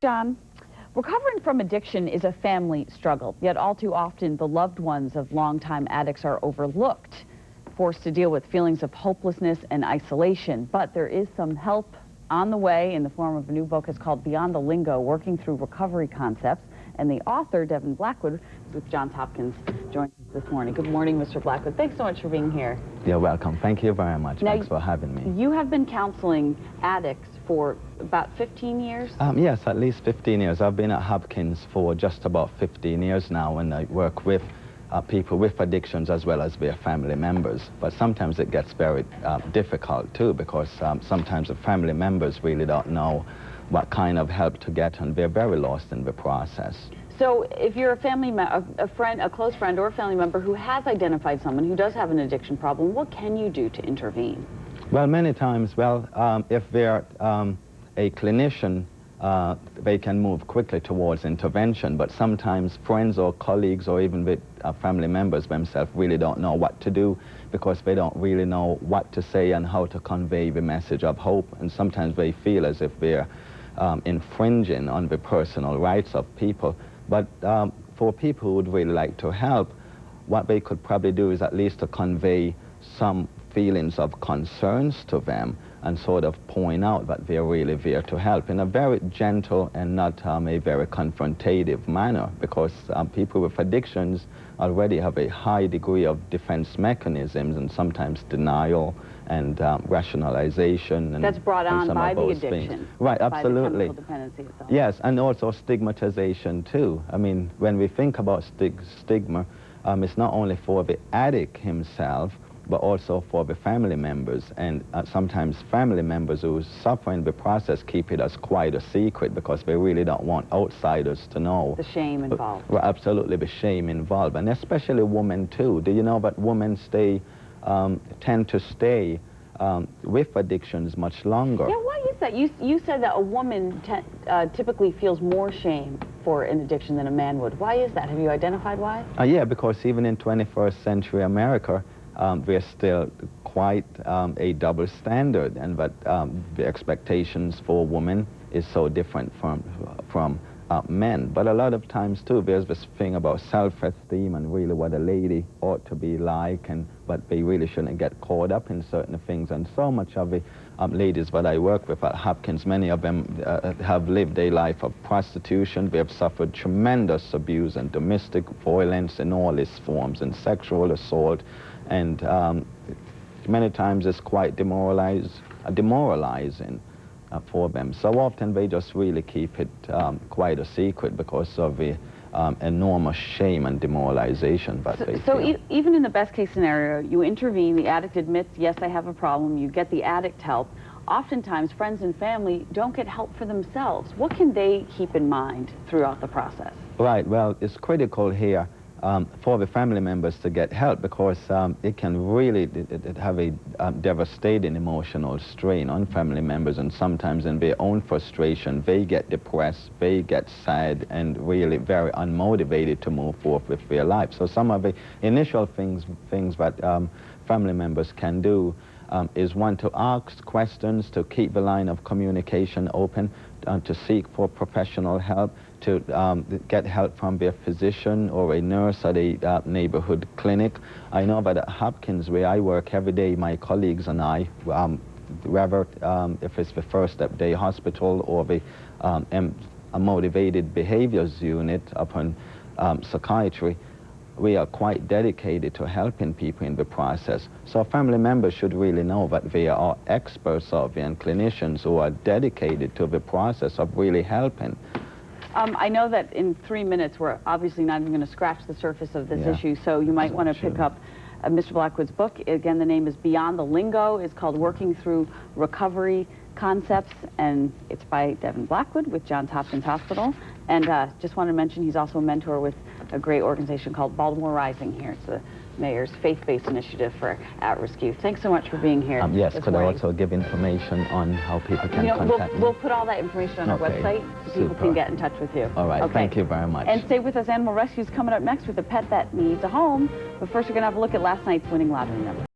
John, recovering from addiction is a family struggle, yet all too often the loved ones of longtime addicts are overlooked, forced to deal with feelings of hopelessness and isolation. But there is some help on the way in the form of a new book. It's called Beyond the Lingo, Working Through Recovery Concepts. And the author, Devon Blackwood, with Johns Hopkins, joins us this morning. Good morning, Mr. Blackwood. Thanks so much for being here. You're welcome. Thank you very much. Now, thanks for having me. You have been counseling addicts for about 15 years? Yes, at least 15 years. I've been at Hopkins for just about 15 years now, and I work with people with addictions as well as their family members. But sometimes it gets very difficult too, because sometimes the family members really don't know what kind of help to get, and they're very lost in the process. So if you're a family a close friend or a family member who has identified someone who does have an addiction problem, what can you do to intervene? Well, many times, if they're a clinician, they can move quickly towards intervention, but sometimes friends or colleagues or even the family members themselves really don't know what to do, because they don't really know what to say and how to convey the message of hope, and sometimes they feel as if they're infringing on the personal rights of people. But for people who would really like to help, what they could probably do is at least to convey some feelings of concerns to them and sort of point out that they're really there to help in a very gentle and not a very confrontative manner, because people with addictions already have a high degree of defense mechanisms and sometimes denial and rationalization. And that's brought on by the addiction. Things. Right, absolutely. By the chemical dependency itself. Yes, and also stigmatization too. I mean, when we think about stigma, it's not only for the addict himself, but also for the family members, and sometimes family members who suffer in the process keep it as quite a secret because they really don't want outsiders to know. The shame involved. Well, absolutely, the shame involved, and especially women too. Do you know that women tend to stay with addictions much longer? Yeah, why is that? You said that a woman typically feels more shame for an addiction than a man would. Why is that? Have you identified why? Yeah, because even in 21st century America, there's still quite a double standard, and that the expectations for women is so different from men. But a lot of times too, there's this thing about self-esteem and really what a lady ought to be like, but they really shouldn't get caught up in certain things. And so much of the ladies that I work with at Hopkins, many of them have lived a life of prostitution. They have suffered tremendous abuse and domestic violence in all its forms, and sexual assault, and many times it's quite demoralizing for them. So often they just really keep it quite a secret because of the enormous shame and demoralization that they feel. Even in the best case scenario, you intervene, the addict admits, yes, I have a problem, you get the addict help. Oftentimes, friends and family don't get help for themselves. What can they keep in mind throughout the process? Right, well, it's critical here for the family members to get help, because it can really have a devastating emotional strain on family members, and sometimes in their own frustration they get depressed, they get sad, and really very unmotivated to move forward with their life. So some of the initial things that family members can do is, one, to ask questions, to keep the line of communication open, to seek for professional help, to get help from their physician or a nurse at a neighborhood clinic. I know that at Hopkins, where I work every day, my colleagues and I, whether if it's the First Step Day Hospital or the a motivated behaviors unit upon psychiatry, we are quite dedicated to helping people in the process. So family members should really know that they are experts of it, and clinicians who are dedicated to the process of really helping. I know that in 3 minutes we're obviously not even going to scratch the surface of this issue, so you might want to pick up Mr. Blackwood's book. Again, the name is Beyond the Lingo. It's called Working Through Recovery Concepts, and it's by Devon Blackwood with Johns Hopkins Hospital. And just want to mention he's also a mentor with a great organization called Baltimore Rising here. It's the mayor's faith-based initiative for at-risk youth. Thanks so much for being here. Yes, could I also give information on how people can contact me? We'll put all that information on our website so people can get in touch with you. All right, thank you very much. And stay with us. Animal Rescue is coming up next with a pet that needs a home. But first, we're going to have a look at last night's winning lottery number.